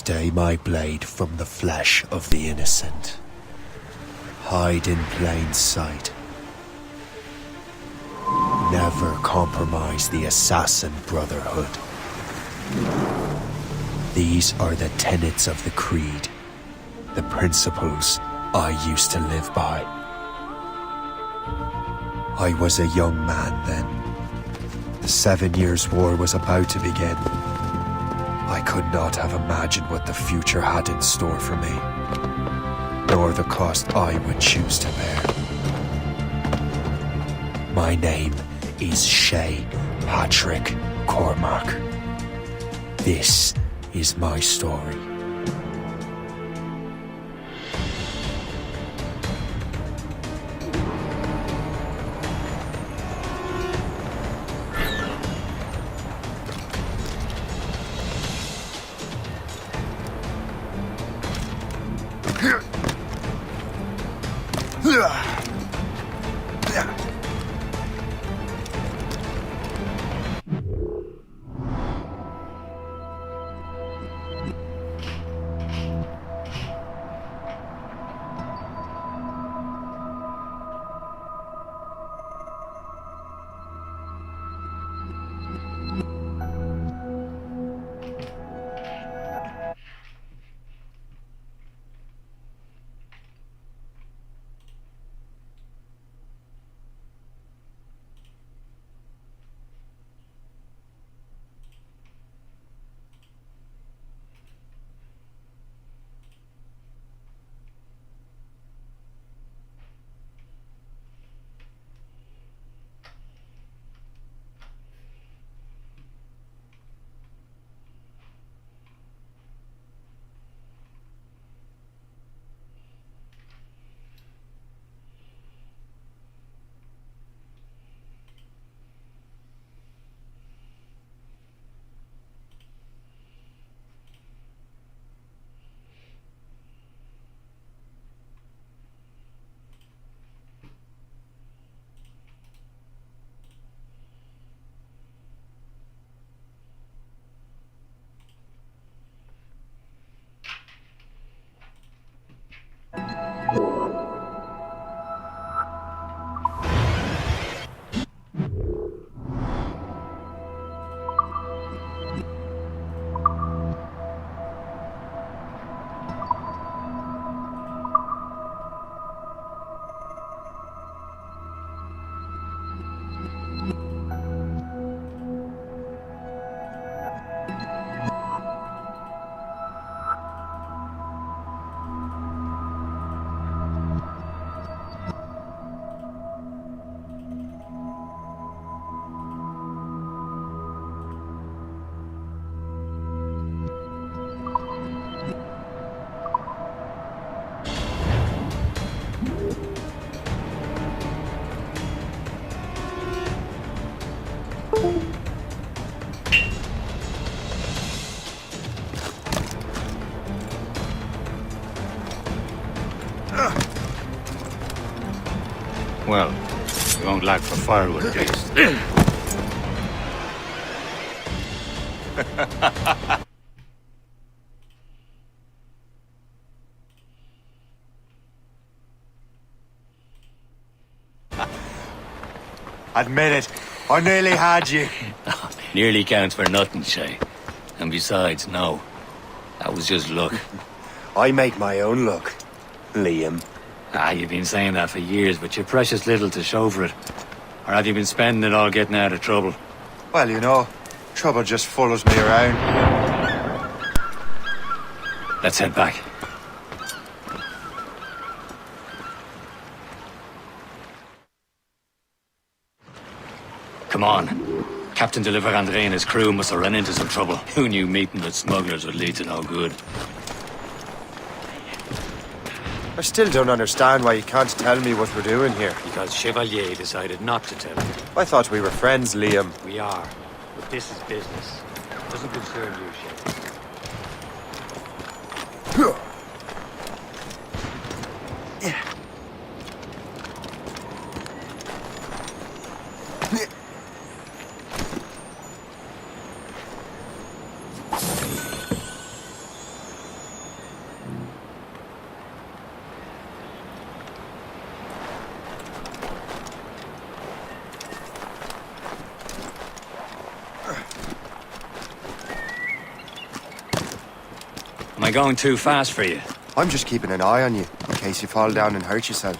stay my blade from the flesh of the innocent. Hide in plain sight. Never compromise the Assassin Brotherhood. These are the tenets of the Creed, the principles I used to live by. I was a young man then. The 7 Years' War was about to begin. I could not have imagined what the future had in store for me, nor the cost I would choose to bear. My name is Shay Patrick Cormac. This is my story. Well, we won't lack for firewood, at least. Admit it, I nearly had you. Nearly counts for nothing, Shay. And besides, no. That was just luck. I make my own luck, Liam. You've been saying that for years, but you're precious little to show for it. Or have you been spending it all getting out of trouble? Well, you know, trouble just follows me around. Let's head back. Come on. Captain de Andre and his crew must have run into some trouble. Who knew meeting with smugglers would lead to no good? I still don't understand why you can't tell me what we're doing here. Because Chevalier decided not to tell me. I thought we were friends, Liam. We are. But this is business. It doesn't concern you, Shay. Am I going too fast for you? I'm just keeping an eye on you, in case you fall down and hurt yourself.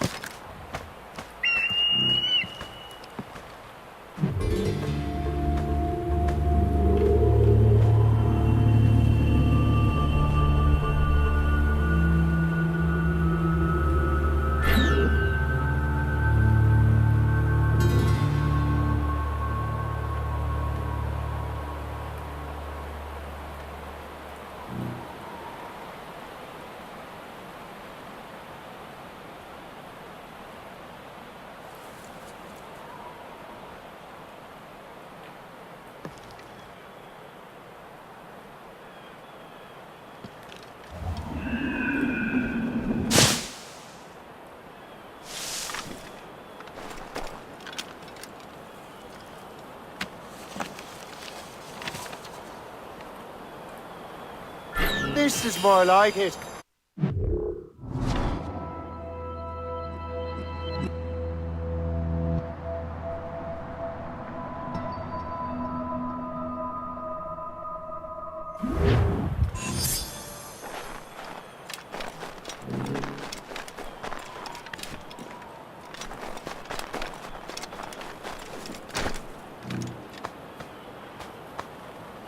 This is more like it.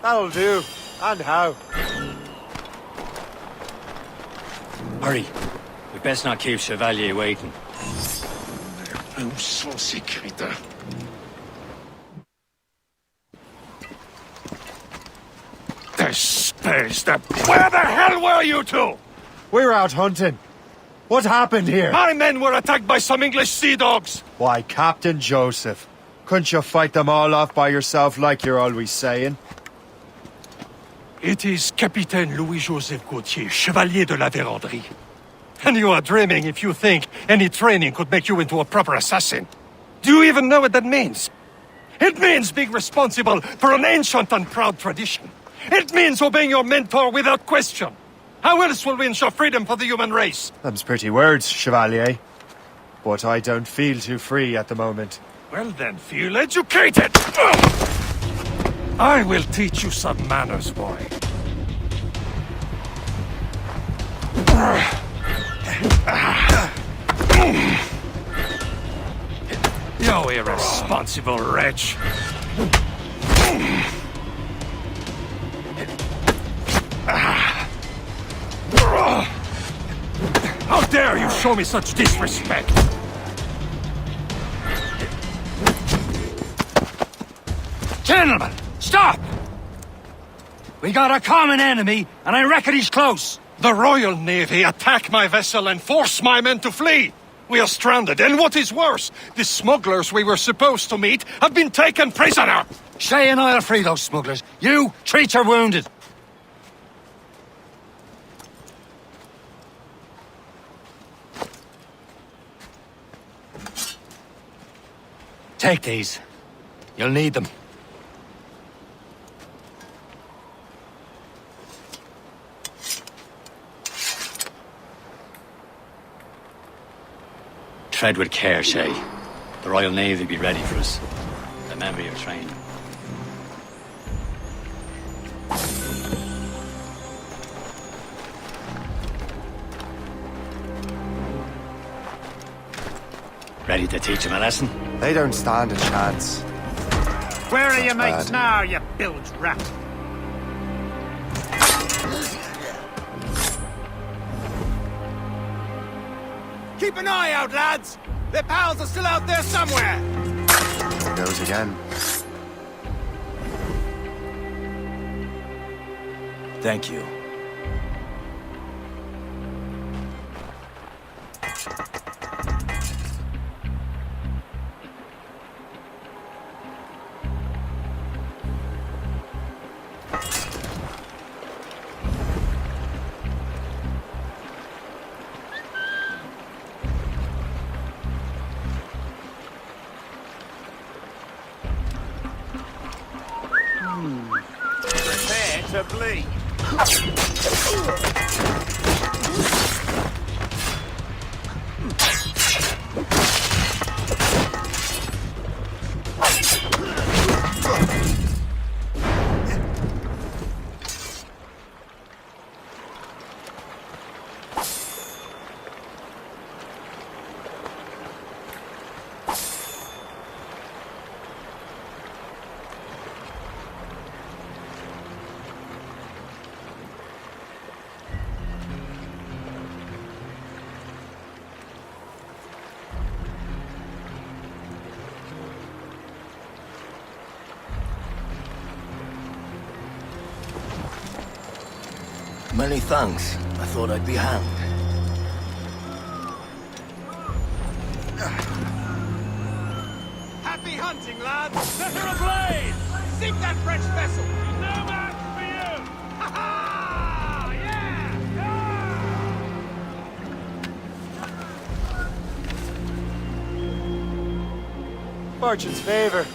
That'll do. And how? Hurry. We best not keep Chevalier waiting. Où sont ces crétins? Where the hell were you two? We're out hunting. What happened here? My men were attacked by some English sea dogs. Why, Captain Joseph. Couldn't you fight them all off by yourself like you're always saying? It is Capitaine Louis-Joseph Gauthier, Chevalier de la Vérendrye. And you are dreaming if you think any training could make you into a proper assassin. Do you even know what that means? It means being responsible for an ancient and proud tradition. It means obeying your mentor without question. How else will we ensure freedom for the human race? Them's pretty words, Chevalier. But I don't feel too free at the moment. Well then, feel educated! I will teach you some manners, boy. You irresponsible wretch! How dare you show me such disrespect! Gentlemen, stop! We got a common enemy, and I reckon he's close. The Royal Navy attack my vessel and force my men to flee! We are stranded, and what is worse, the smugglers we were supposed to meet have been taken prisoner! Shay and I'll free those smugglers. You, treat your wounded. Take these. You'll need them. Tread with care, Shay. The Royal Navy will be ready for us. Remember your training. Ready to teach him a lesson? They don't stand a chance. Where are your Not mates bad. now, you bilge rat? Keep an eye out, lads! Their pals are still out there somewhere! There goes again. Thank you. Prepare to bleed. Many thanks. I thought I'd be hanged. Happy hunting, lads! Set her ablaze! Sink that French vessel! She's no match for you! Ha ha! Yeah! Fortune's favor.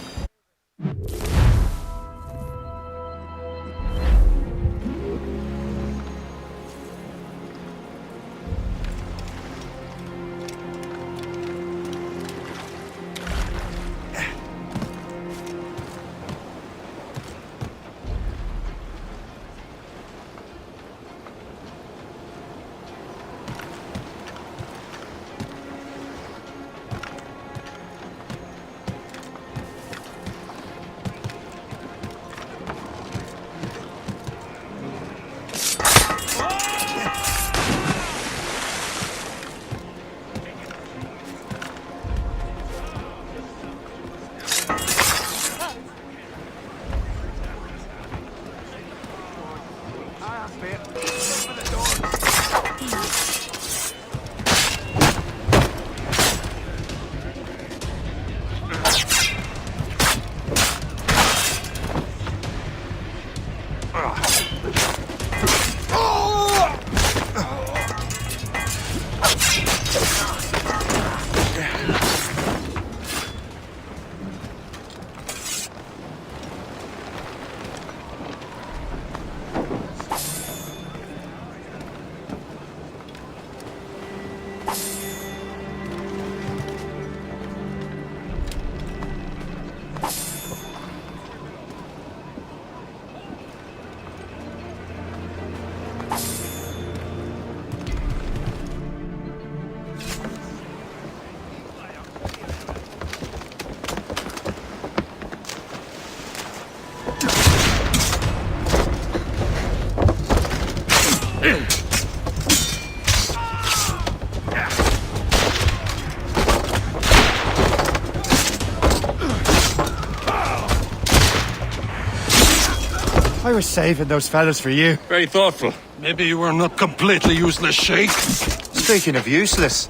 I was saving those fellas for you. Very thoughtful. Maybe you were not completely useless, Sheikh. Speaking of useless,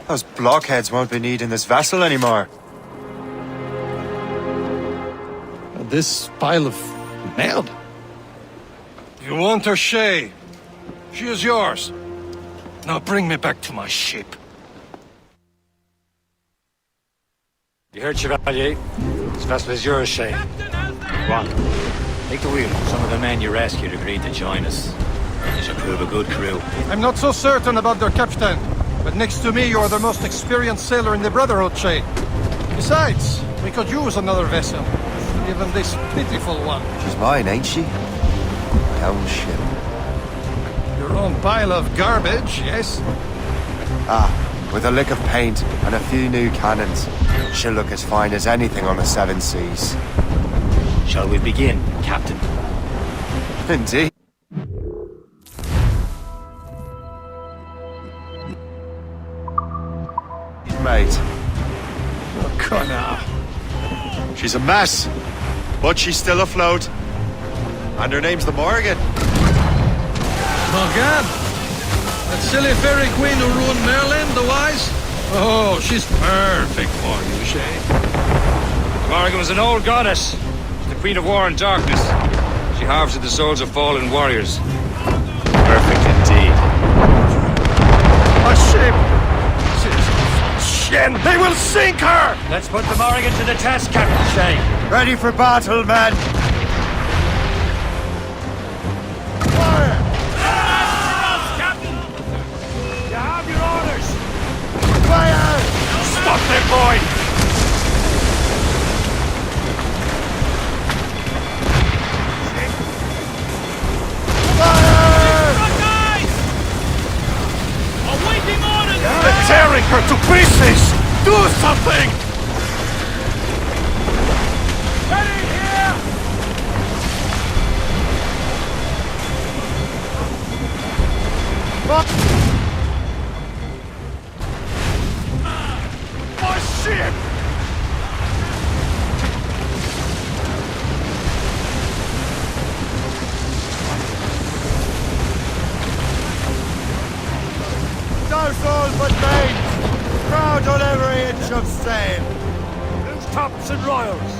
those blockheads won't be needing this vessel anymore. This pile of mud. You want her, Shay? She is yours. Now bring me back to my ship. You heard, Chevalier? This vessel is yours, Shay. Go on. Take the wheel. Some of the men you rescued agreed to join us. They should prove a good crew. I'm not so certain about their captain, but next to me you're the most experienced sailor in the Brotherhood, Shay. Besides, we could use another vessel. Even this pitiful one. She's mine, ain't she? My own ship. Your own pile of garbage, yes? Ah, with a lick of paint and a few new cannons, she'll look as fine as anything on the seven seas. Shall we begin, Captain? Indeed. Mate. Oh, Connor. She's a mess, but she's still afloat. And her name's the Morgan. Morgan? That silly fairy queen who ruined Merlin, the wise? Oh, she's perfect for you, Shay. Morgan was an old goddess. The Queen of War and Darkness. She harvested the souls of fallen warriors. Perfect indeed. A ship! Shin! They will sink her! Let's put the Morrigan to the test, Captain Shay. Ready for battle, men! Fire! Captain! You have your orders! Fire! Stop them, boy! Awaiting orders! They're tearing her to pieces! Do something! Ready here! My ship! of sail. Who's tops and royals?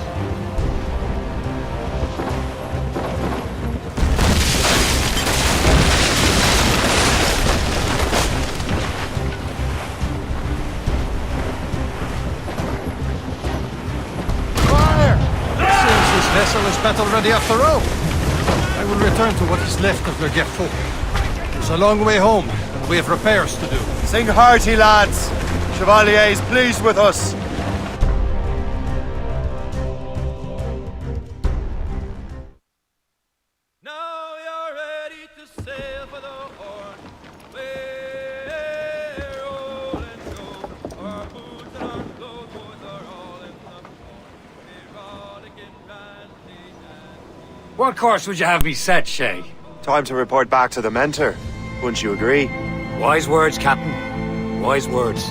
Fire! Seems this vessel is battle ready after all. I will return to what is left of Le Gerfaut. It's a long way home, and we have repairs to do. Sing hearty, lads. Chevalier is pleased with us. Now you're ready to sail for the Horn. We're rolling go. Our boots and our clothes boys are all in the port. We're rollicking randy and What course would you have me set, Shay? Time to report back to the mentor. Wouldn't you agree? Wise words, Captain. Wise words.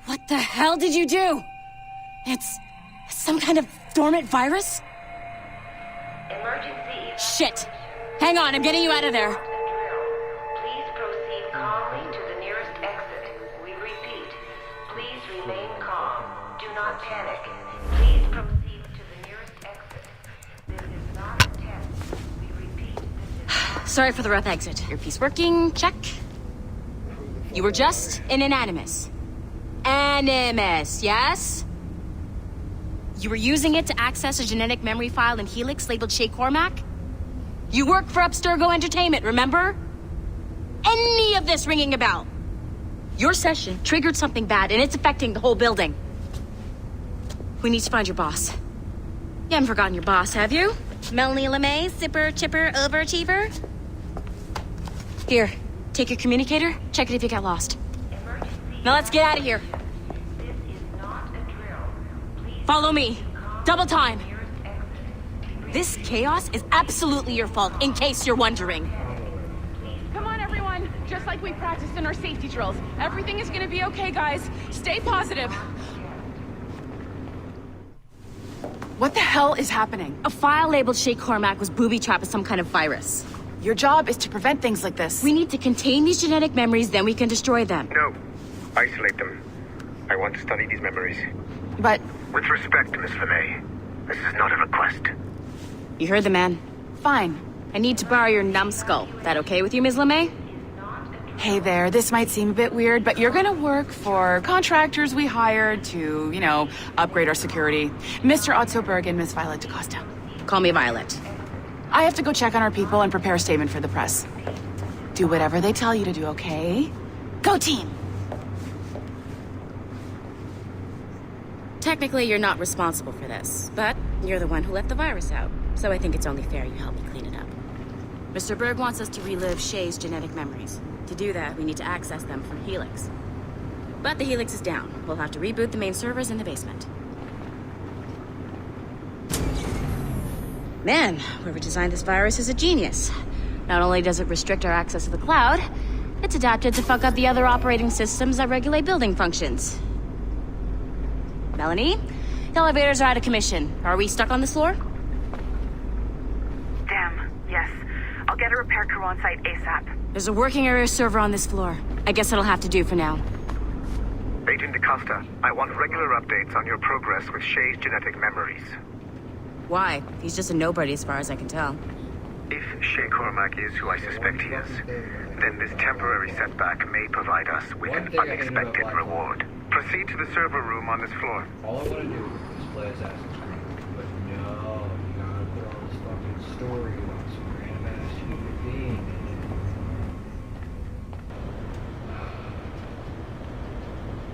What the hell did you do? It's some kind of dormant virus? Emergency. Shit! Hang on, I'm getting you out of there. Please proceed calmly to the nearest exit. We repeat, please remain calm. Do not panic. Please proceed to the nearest exit. This is not a test. We repeat, this is not... Sorry for the rough exit. Earpiece working, check. You were just in an Animus. Animus, yes? You were using it to access a genetic memory file in Helix labeled Shay Cormac? You work for Abstergo Entertainment, remember? Any of this ringing a bell? Your session triggered something bad, and it's affecting the whole building. We need to find your boss. You haven't forgotten your boss, have you? Melanie LeMay, zipper, chipper, overachiever? Here, take your communicator, check it if you get lost. Emergency. Now let's get out of here. This is not a drill. Please Follow me. Double time. nearest exit. This chaos is absolutely your fault, in case you're wondering. Come on, everyone. Just like we practiced in our safety drills. Everything is gonna be okay, guys. Stay positive. What the hell is happening? A file labeled Shay Cormac was booby-trapped with some kind of virus. Your job is to prevent things like this. We need to contain these genetic memories, then we can destroy them. No. Isolate them. I want to study these memories. But With respect, Miss LeMay, this is not a request. You heard the man. fine. I need to borrow your numbskull. That okay with you, Ms. LeMay? Hey there, this might seem a bit weird, but you're gonna work for contractors we hired to, upgrade our security. Mr. Otto Berg and Miss Violet DaCosta. Call me Violet. I have to go check on our people and prepare a statement for the press. Do whatever they tell you to do, okay? Go team! Technically, you're not responsible for this, but you're the one who let the virus out. So I think it's only fair you help me clean it up. Mr. Berg wants us to relive Shay's genetic memories. To do that, we need to access them from Helix. But the Helix is down. We'll have to reboot the main servers in the basement. Man, whoever designed this virus is a genius. Not only does it restrict our access to the cloud, it's adapted to fuck up the other operating systems that regulate building functions. Melanie? The elevators are out of commission. Are we stuck on this floor? Damn, yes. I'll get a repair crew on site ASAP. There's a working area server on this floor. I guess it'll have to do for now. Agent DaCosta, I want regular updates on your progress with Shay's genetic memories. Why? He's just a nobody as far as I can tell. If Shay Cormac is who I suspect he is, then this temporary setback may provide us with an unexpected reward. Proceed to the server room on this floor. All I want to do is play Assassin's Creed, but no, you gotta put all this fucking story about some random ass human being in it.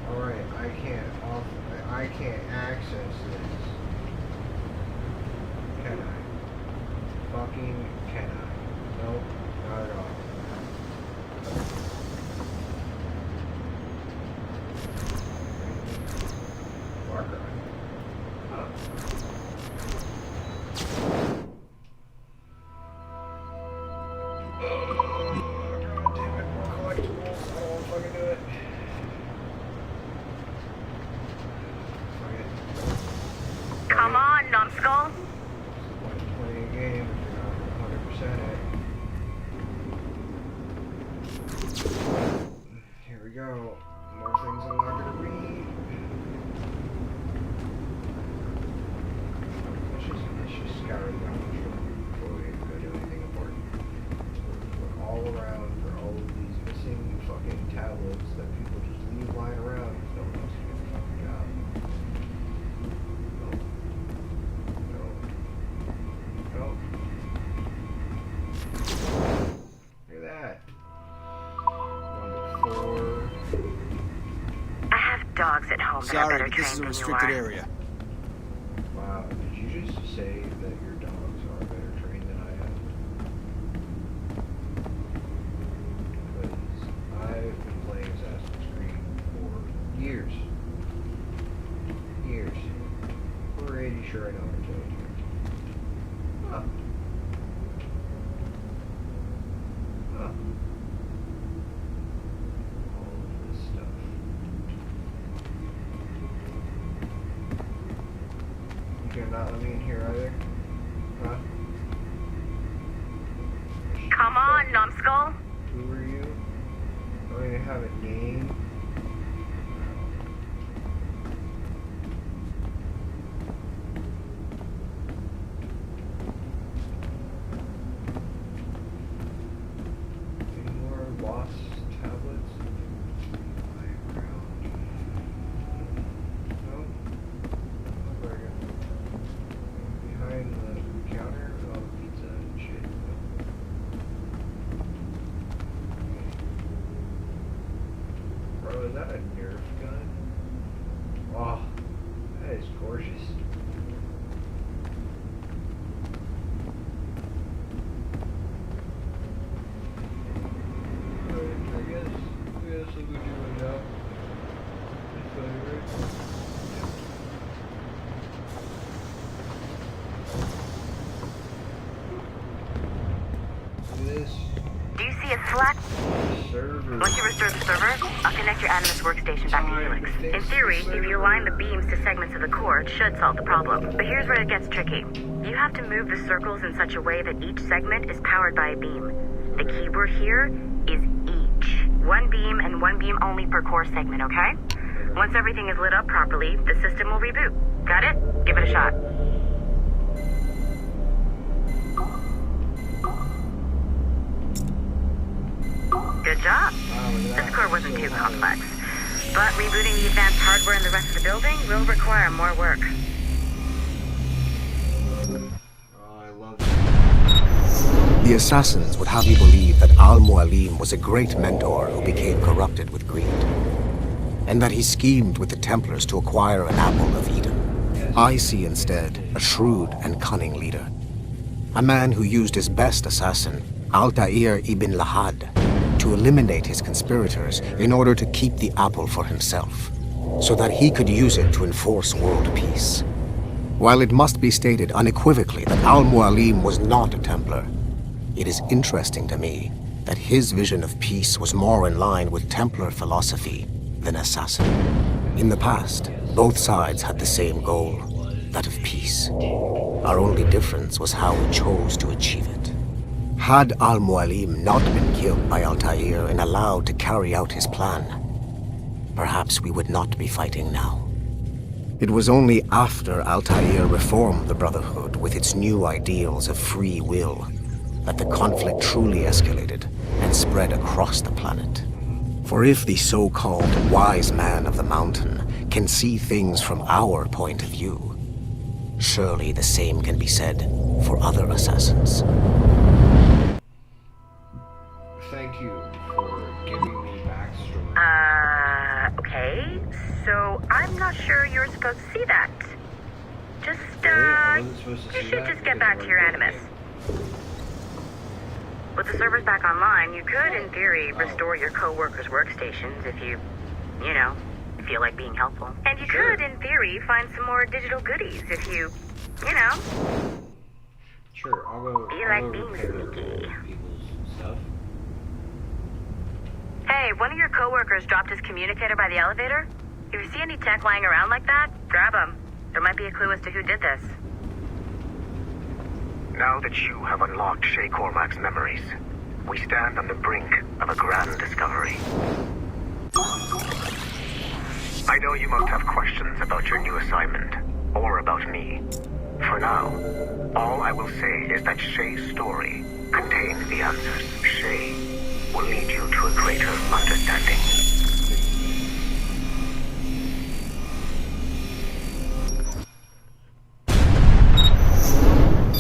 Alright, I can't access this. Can I? Fucking can I? Nope, not at all. Marker. God damn it, Numbskull? What's the point of playing a game if you're not 100% it? Here we go. More things I'm not gonna read. Let's just scour the ground before we go do anything important. Look all around for all of these missing fucking tablets that people just leave lying around because no one else can get the fucking job. No. Look at that. Number 4. I have dogs at home that are better Sorry, but this is a trained than you restricted are. area. Wow, did you just say that your dogs are better trained than I am? Because I've been playing Assassin's Creed for years. Years. Pretty sure I know how to kill you. Huh. Huh. All of this stuff. You cannot let me in here either? Huh? Come on, Numbskull. Who are you? Do I even have a name? Any more lost tablets? No? Where are you? Behind the counter with all the pizza and shit. Bro, is that a Nerf gun? Oh, that is gorgeous. Alright, I guess I'll go do it now. It's funny, right? This Do you see a Slack? server. Once you restore the server, I'll connect your Animus workstation back to Helix. In theory, if you align the beams to segments of the core, it should solve the problem. But here's where it gets tricky. You have to move the circles in such a way that each segment is powered by a beam. The keyword here is each. One beam and one beam only per core segment, okay? Once everything is lit up properly, the system will reboot. Got it? Give it a shot. Good job. This core wasn't too complex. But rebooting the advanced hardware in the rest of the building will require more work. Oh, I love The assassins would have you believe that Al-Mualim was a great mentor who became corrupted with greed, and that he schemed with the Templars to acquire an apple of Eden. I see instead a shrewd and cunning leader, a man who used his best assassin, Altair ibn Lahad, to eliminate his conspirators in order to keep the apple for himself, so that he could use it to enforce world peace. While it must be stated unequivocally that Al-Mualim was not a Templar, it is interesting to me that his vision of peace was more in line with Templar philosophy than assassin. In the past, both sides had the same goal, that of peace. Our only difference was how we chose to achieve it. Had Al-Mualim not been killed by Altair and allowed to carry out his plan, perhaps we would not be fighting now. It was only after Altair reformed the Brotherhood with its new ideals of free will that the conflict truly escalated and spread across the planet. For if the so-called wise man of the mountain can see things from our point of view, surely the same can be said for other assassins. Thank you for giving me backstory. Okay. So I'm not sure you're supposed to see that. Just, I wasn't supposed to you see should that just get because back of to your our Animus. With the servers back online, you could, in theory, restore your co-workers' workstations if you know, feel like being helpful. And you could, in theory, find some more digital goodies if you know. Sure, I'll go. Be I'll like go being repair sneaky. people's stuff. Hey, one of your co-workers dropped his communicator by the elevator. If you see any tech lying around like that, grab them. There might be a clue as to who did this. Now that you have unlocked Shay Cormac's memories, we stand on the brink of a grand discovery. I know you must have questions about your new assignment, or about me. For now, all I will say is that Shay's story contains the answers. Shay will lead you to a greater understanding.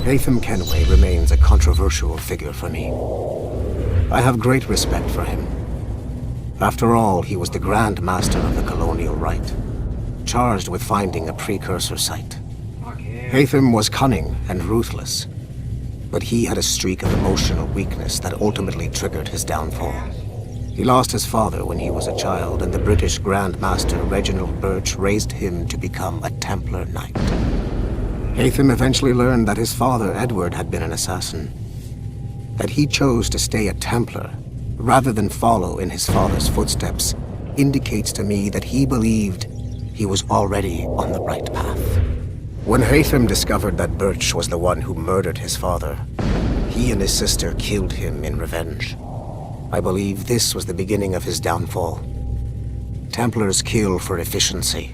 Haytham Kenway remains a controversial figure for me. I have great respect for him. After all, he was the Grand Master of the Colonial Rite, charged with finding a precursor site. Haytham was cunning and ruthless, but he had a streak of emotional weakness that ultimately triggered his downfall. He lost his father when he was a child, and the British Grand Master Reginald Birch raised him to become a Templar Knight. Haytham eventually learned that his father, Edward, had been an assassin. That he chose to stay a Templar, rather than follow in his father's footsteps, indicates to me that he believed he was already on the right path. When Haytham discovered that Birch was the one who murdered his father, he and his sister killed him in revenge. I believe this was the beginning of his downfall. Templars kill for efficiency,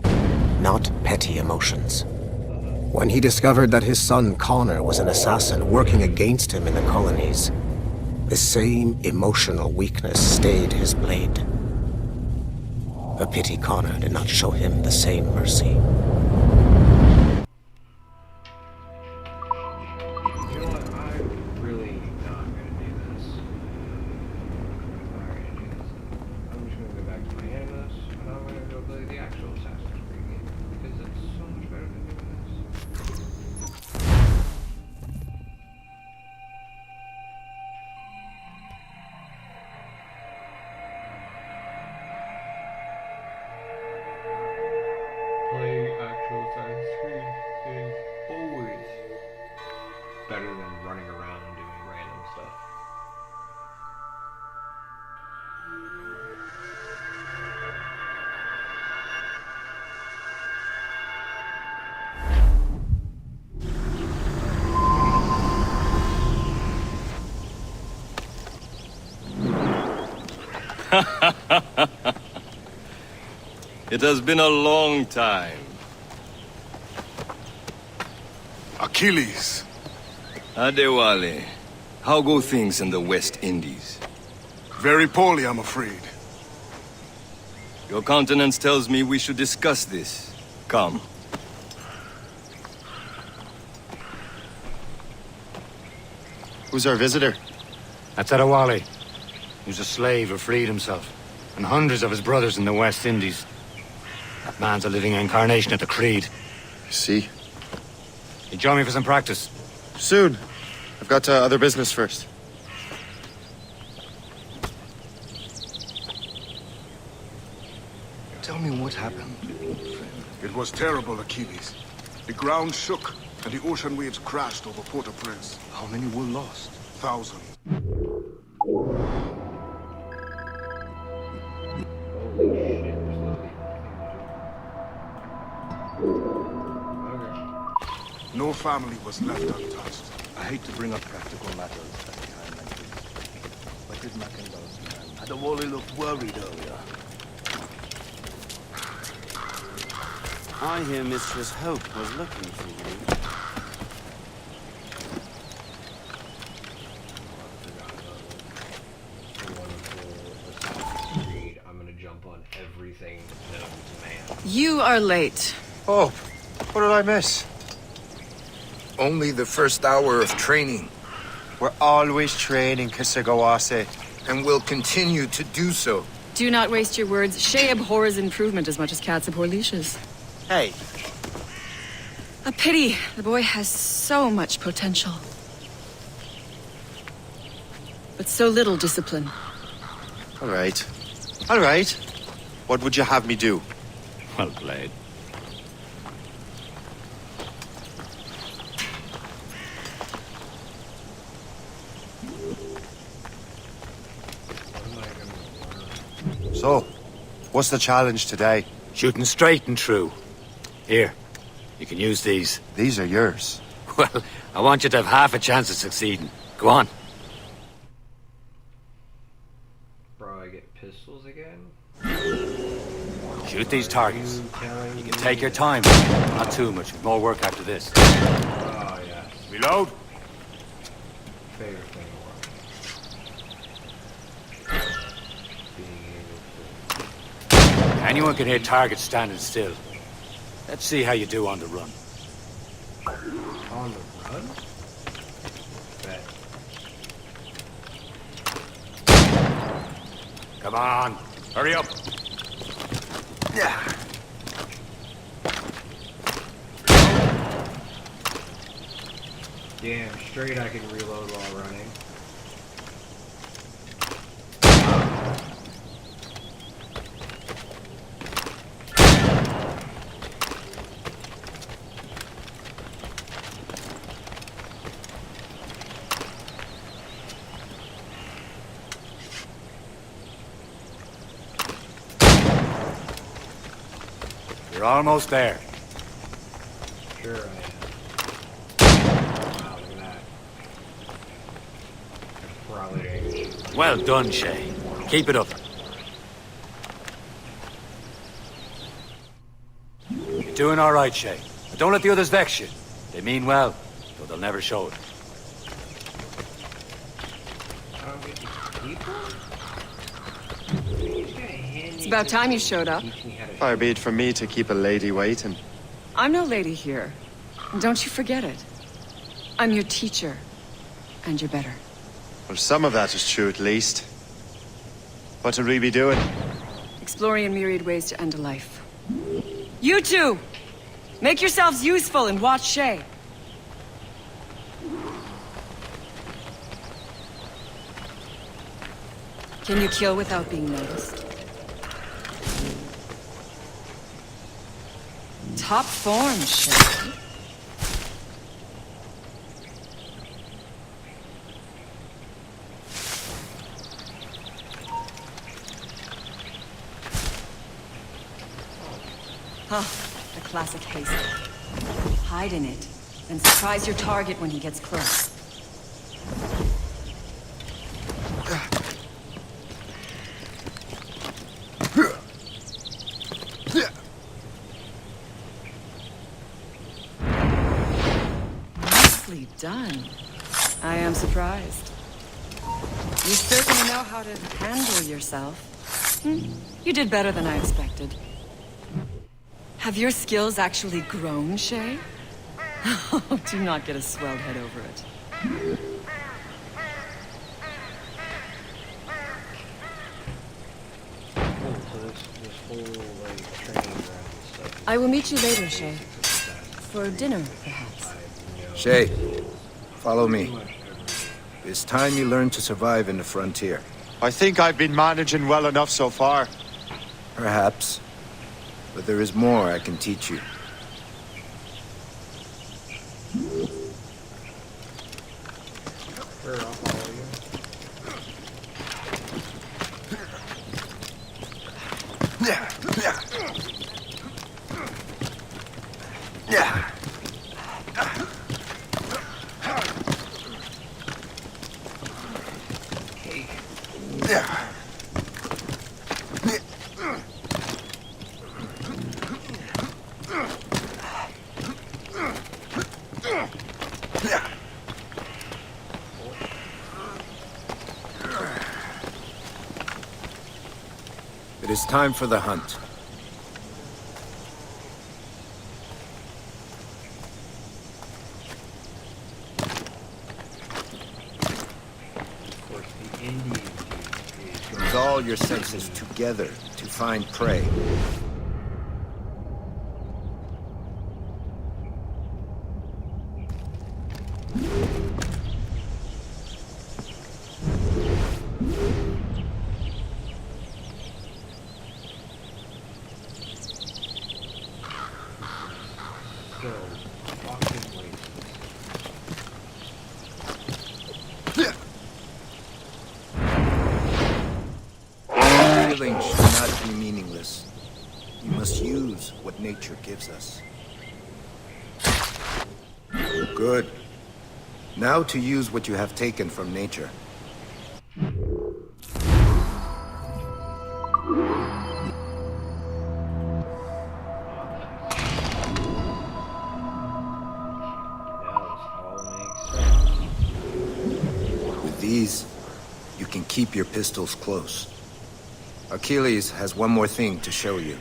not petty emotions. When he discovered that his son Connor was an assassin working against him in the colonies, the same emotional weakness stayed his blade. A pity Connor did not show him the same mercy. Playing actual Assassin's Creed is always better than running around and doing random stuff. It has been a long time. Achilles. Adewale, how go things in the West Indies? Very poorly, I'm afraid. Your countenance tells me we should discuss this. Come. Who's our visitor? That's Adewale. He was a slave who freed himself, and hundreds of his brothers in the West Indies. That man's a living incarnation of the Creed. You see? You join me for some practice? Soon. I've got other business first. Tell me what happened, It was terrible, Achilles. The ground shook, and the ocean waves crashed over Port-au-Prince. How many were lost? Thousands. No family was left untouched. I hate to bring up practical matters at a time like this. But did Mackendall's man? Adewale looked worried earlier. I hear Mistress Hope was looking for you. I'm gonna jump on everything known to man. You are late. Oh, what did I miss? Only the first hour of training. We're always training, Kisagawase. And will continue to do so. Do not waste your words. Shay abhors improvement as much as cats abhor leashes. Hey. A pity. The boy has so much potential. But so little discipline. All right. All right. What would you have me do? Well played. So, what's the challenge today? Shooting straight and true. Here, you can use these. These are yours. Well, I want you to have half a chance of succeeding. Go on. Bro, I get pistols again? Shoot these targets. You can take your time. Not too much. More work after this. Oh, yes. Reload. Favorite thing in the world. Being able to... Anyone can hit targets standing still. Let's see how you do on the run. On the run? Bet. Come on. Hurry up. Yeah. Damn straight I can reload while running. You're almost there. Sure I am. Wow, look at that. Probably didn't. Well done, Shay. Keep it up. You're doing all right, Shay. But don't let the others vex you. They mean well, though they'll never show it. It's about time you showed up. Far be it from me to keep a lady waiting. I'm no lady here. And don't you forget it. I'm your teacher. And you're better. Well, some of that is true at least. What should we be doing? Exploring a myriad ways to end a life. You two! Make yourselves useful and watch Shay. Can you kill without being noticed? Top form, Shay. Huh, the classic haste. Hide in it, and surprise your target when he gets close. Nicely done. I am surprised. You certainly know how to handle yourself. You did better than I expected. Have your skills actually grown, Shay? Oh, do not get a swelled head over it. This whole, like, training ground stuff. I will meet you later, Shay. For dinner, perhaps. Shay, follow me. It's time you learn to survive in the frontier. I think I've been managing well enough so far. Perhaps. But there is more I can teach you. Sure, I'll follow you. It is time for the hunt. Use all your senses together to find prey. Feelings should not be meaningless. You must use what nature gives us. Good. Now to use what you have taken from nature. With these, you can keep your pistols close. Achilles has one more thing to show you.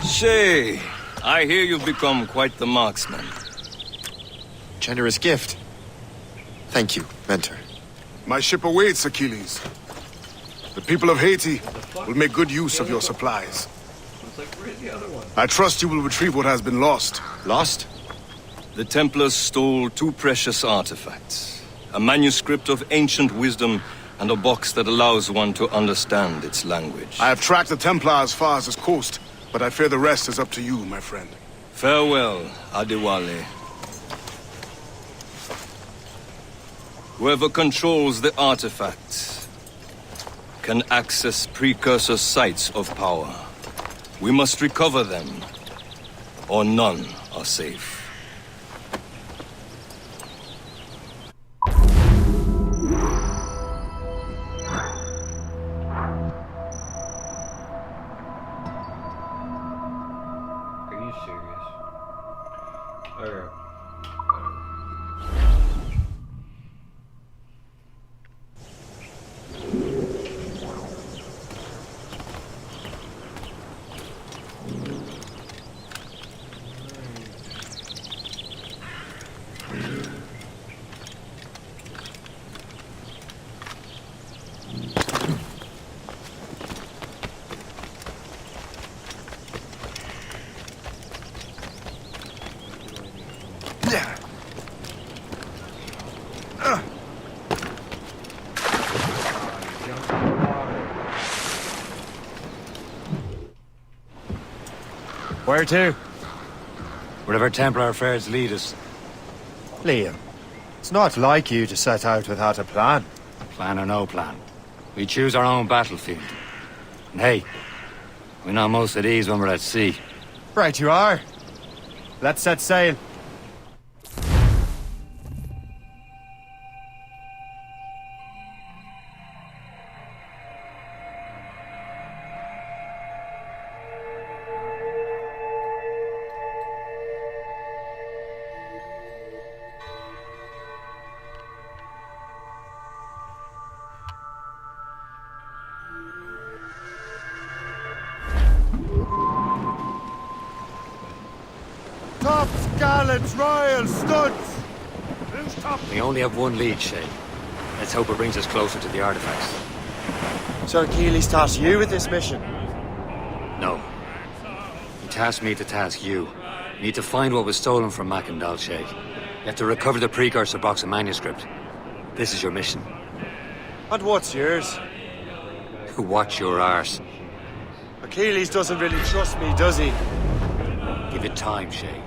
Shay, I hear you've become quite the marksman. Generous gift. Thank you, Mentor. My ship awaits, Achilles. The people of Haiti will make good use of your supplies. I trust you will retrieve what has been lost. Lost? The Templars stole 2 precious artifacts. A manuscript of ancient wisdom and a box that allows one to understand its language. I have tracked the Templar as far as this coast, but I fear the rest is up to you, my friend. Farewell, Adewale. Whoever controls the artifacts can access precursor sites of power. We must recover them, or none are safe. Are you serious? Okay. Where to? Wherever Templar affairs lead us. Liam, it's not like you to set out without a plan. Plan or no plan. We choose our own battlefield. And hey, we know most at ease when we're at sea. Right you are. Let's set sail. Tops, gallants, royals, studs! Who's top? We only have one lead, Shay. Let's hope it brings us closer to the artifacts. So Achilles tasked you with this mission? No. He tasked me to task you. You need to find what was stolen from Mackandal, Shay. You have to recover the precursor box of manuscript. This is your mission. And what's yours? Watch your arse. Achilles doesn't really trust me, does he? Give it time, Shay.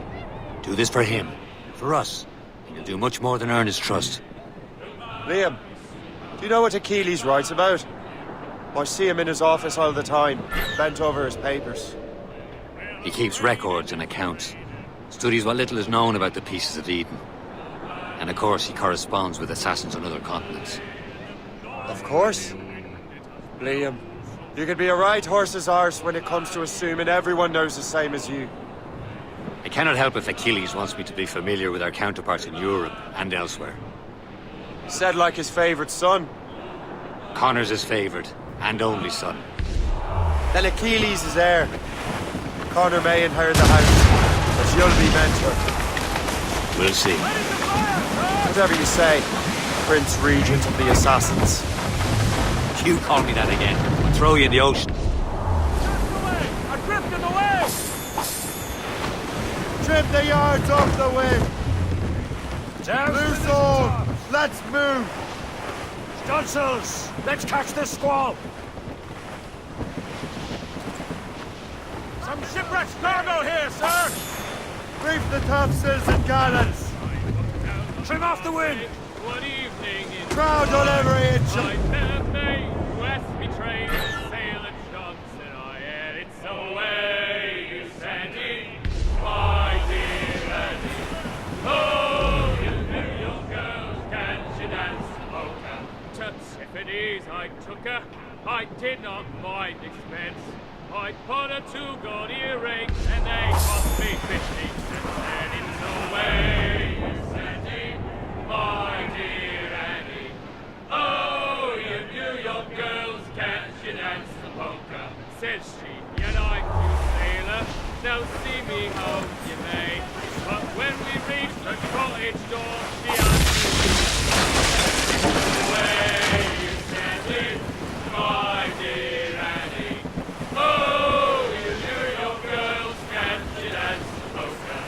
Do this for him. For us. And you'll do much more than earn his trust. Liam, do you know what Achilles writes about? I see him in his office all the time, bent over his papers. He keeps records and accounts. Studies what little is known about the Pieces of Eden. And of course, he corresponds with assassins on other continents. Of course. Liam, you can be a right horse's arse when it comes to assuming everyone knows the same as you. I cannot help if Achilles wants me to be familiar with our counterparts in Europe and elsewhere. Said like his favorite son. Connor's his favorite and only son. Then Achilles is heir. Connor may inherit the house, but you'll be mentor. We'll see. Whatever you say, Prince Regent of the Assassins. You call me that again, I'll throw you in the ocean. I'm drifting away! Trim the yards off the wind! Loose all! Let's move! Stunsails! Let's catch this squall! Some shipwrecked cargo here, sir! Reef the topsails and cannons! Trim off the wind! One evening in Crowd on every inch of... west betrayed sail at Johnson. I headed away, you Sandy, my dear Andy. Oh, you New York girls, can't you dance the polka? To Tiffany's I took her, I did not mind expense. I put her 2 gold earrings and they cost me 50 cents. And it's away, you Sandy, my dear Annie. Oh, you New York girls, can't you dance the polka? Says she, yet I'm you sailor, now see me how you may. But when we reach the cottage door, she answers, away, you Sandy, my dear Annie. Oh, you New York girls, can't you dance the polka?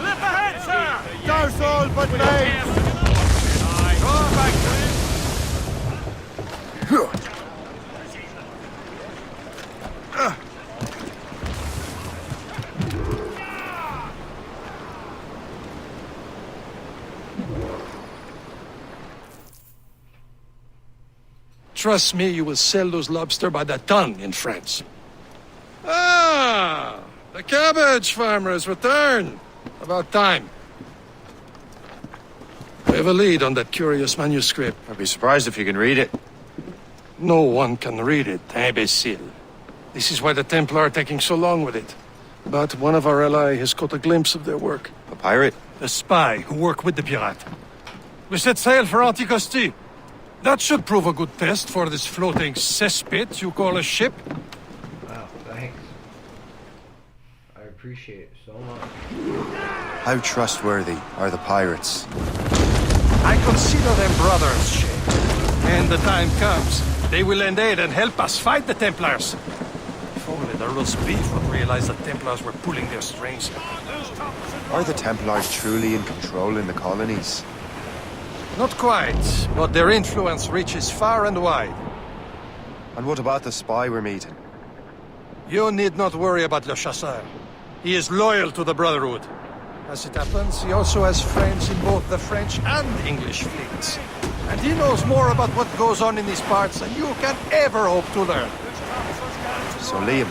Lift ahead, sir! Douse all but mates! Trust me, you will sell those lobster by the ton in France. Ah! The cabbage farmer has returned. About time. We have a lead on that curious manuscript. I'd be surprised if you can read it. No one can read it, imbecile. This is why the Templar are taking so long with it. But one of our allies has caught a glimpse of their work. A pirate? A spy who worked with the pirate. We set sail for Anticosti. That should prove a good test for this floating cesspit you call a ship. Wow, thanks. I appreciate it so much. How trustworthy are the pirates? I consider them brothers, Shay. And the time comes, they will lend aid and help us fight the Templars. If only the roast beef would realize the Templars were pulling their strings. Are the Templars truly in control in the colonies? Not quite, but their influence reaches far and wide. And what about the spy we're meeting? You need not worry about Le Chasseur. He is loyal to the Brotherhood. As it happens, he also has friends in both the French and English fleets. And he knows more about what goes on in these parts than you can ever hope to learn. So Liam,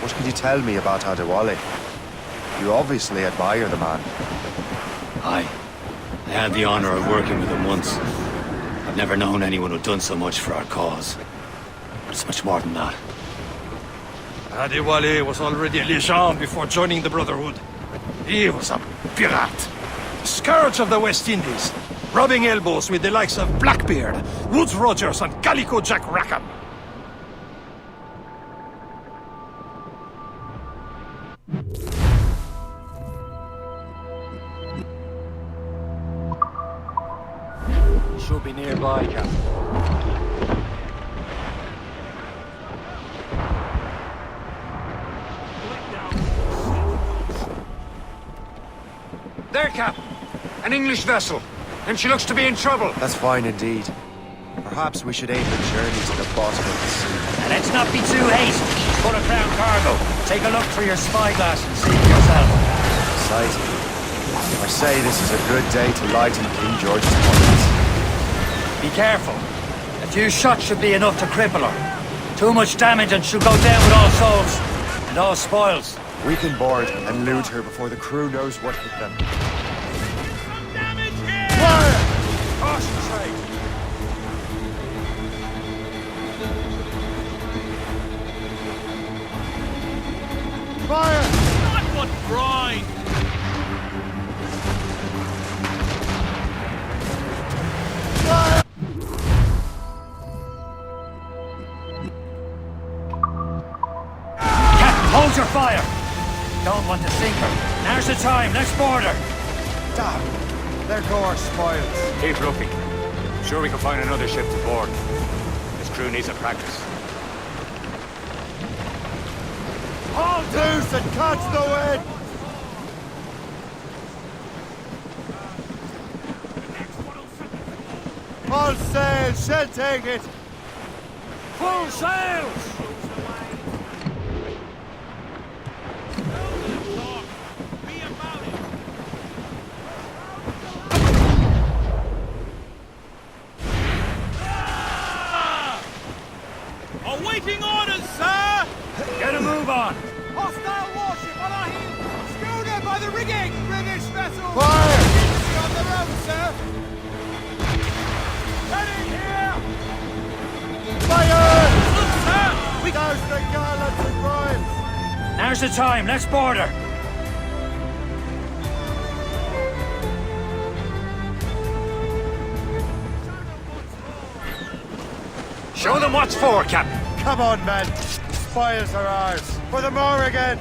what can you tell me about Adewale? You obviously admire the man. Aye. I had the honor of working with him once. I've never known anyone who'd done so much for our cause. But it's much more than that. Adewale was already a legend before joining the Brotherhood. He was a pirate. The scourge of the West Indies. Rubbing elbows with the likes of Blackbeard, Woodes Rogers, and Calico Jack Rackham. He should be nearby, Captain. There, Cap. An English vessel. And she looks to be in trouble. That's fine indeed. Perhaps we should aim the journey to the bottom of the sea. And let's not be too hasty. She's full of crown cargo. Take a look through your spyglass and see for yourself. Exciting. I say this is a good day to lighten King George's pockets. Be careful. A few shots should be enough to cripple her. Too much damage and she'll go down with all souls. And all spoils. We can board and loot her before the crew knows what hit them. Caution, Trey. Fire! Not what grind! Fire! Captain, hold your fire! Don't want to sink her. Now's the time. Let's board her. Damn! There go our spoils. Keep looking. Sure we can find another ship to board. There's crew needs a practice. All loose and catch the wind! All sails, she'll take it! Full sails! Awaiting orders, sir! Get a move on! Hostile warship on our heel! Schooner by the rigging! British vessel! Fire! Infantry on the road, sir! Heading here! Fire! Look, sir! We Douse the gallants and crimes! Now's the time, let's board her! Show them what's for, Captain! Come on, men! Spoils are ours! For the Morrigan!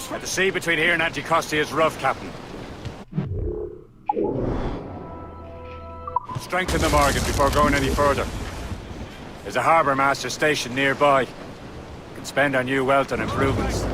The sea between here and Anticosti is rough, Captain. Strengthen the Morgan before going any further. There's a harbour master station nearby. You can spend our new wealth on improvements.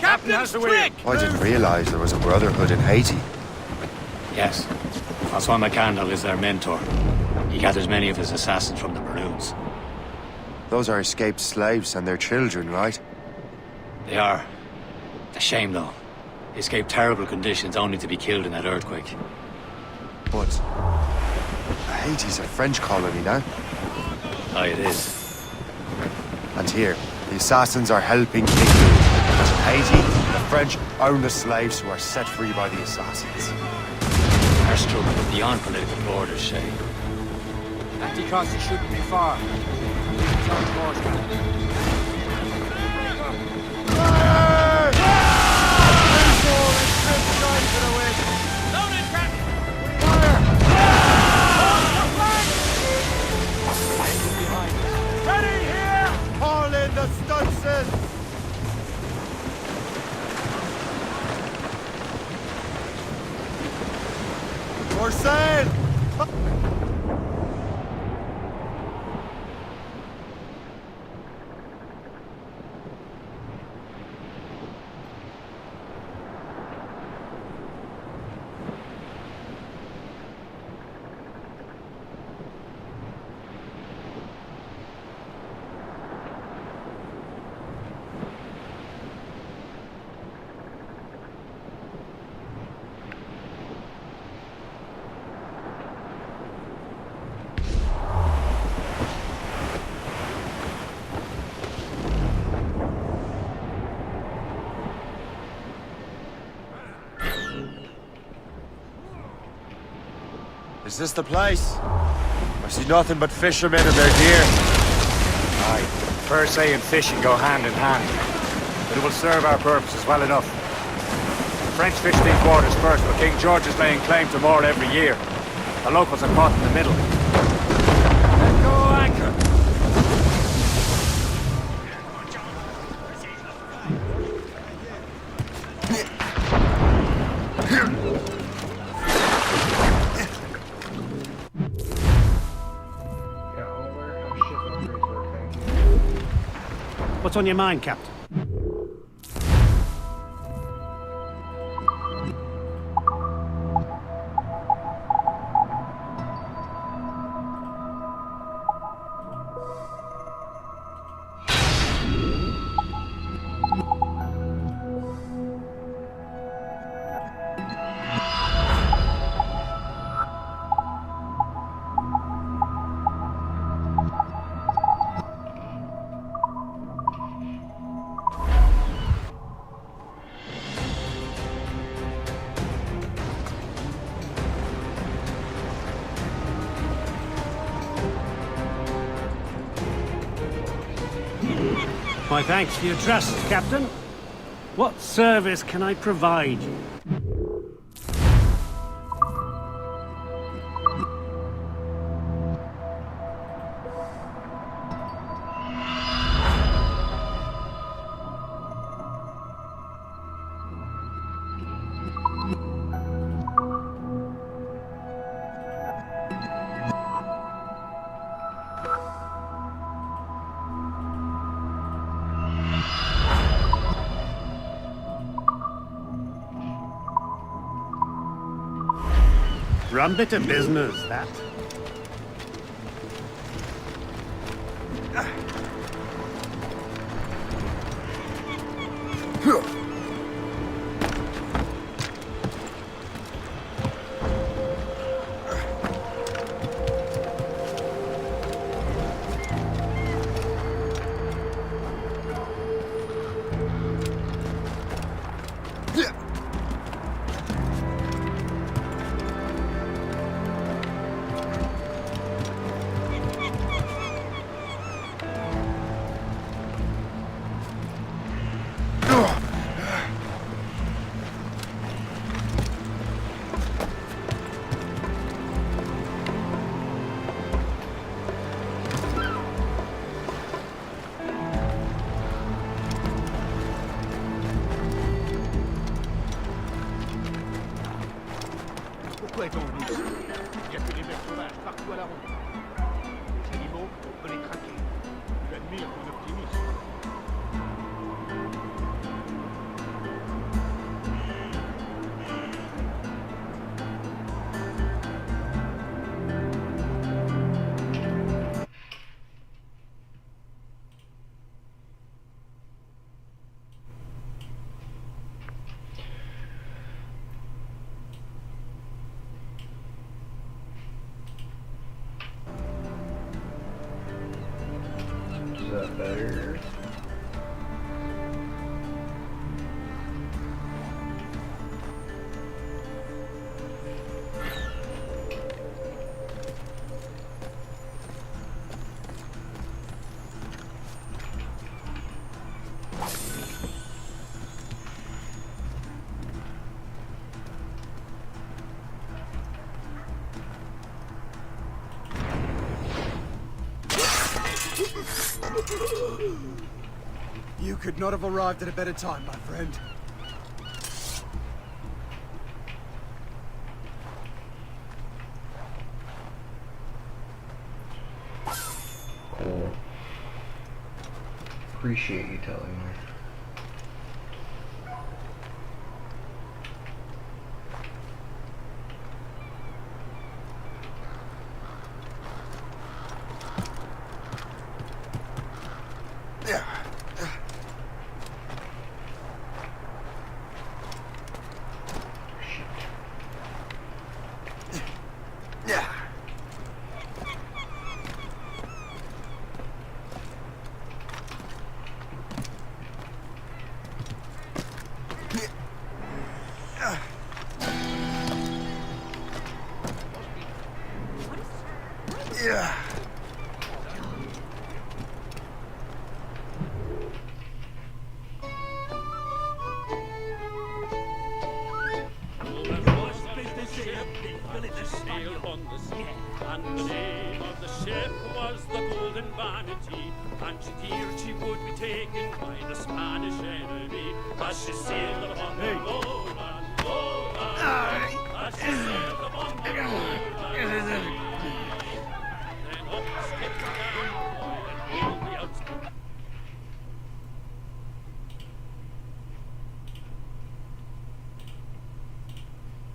Captain's trick! I didn't realize there was a brotherhood in Haiti. Yes. Francois McCandle is their mentor. He gathers many of his assassins from the Maroons. Those are escaped slaves and their children, right? They are. A shame, though. He escaped terrible conditions only to be killed in that earthquake. But Haiti's a French colony now. Aye, it is. And here, the assassins are helping King Louis. Haiti, the French own the slaves who are set free by the assassins. Our struggle is beyond political borders, Shay. Anti-Cross shouldn't be far. It's on course, man. Ready here! Haul in the Stunsons! For sale! Is this the place? I see nothing but fishermen and their gear. Aye. Per se and fishing go hand in hand. But it will serve our purposes well enough. The French fish these waters first, but King George is laying claim to more every year. The locals are caught in the middle. Let go anchor! What's on your mind, Captain? My thanks for your trust, Captain. What service can I provide you? Rum bit of business, that. Pourquoi est-on venu ici? Il y a que des bêtes sauvages partout à la ronde. Les animaux, on peut les traquer. J'admire mon optimisme. You could not have arrived at a better time, my friend. Cool. Appreciate you telling me. And the name of the ship was the Golden Vanity, and she feared she would be taken by the Spanish enemy as she sailed upon the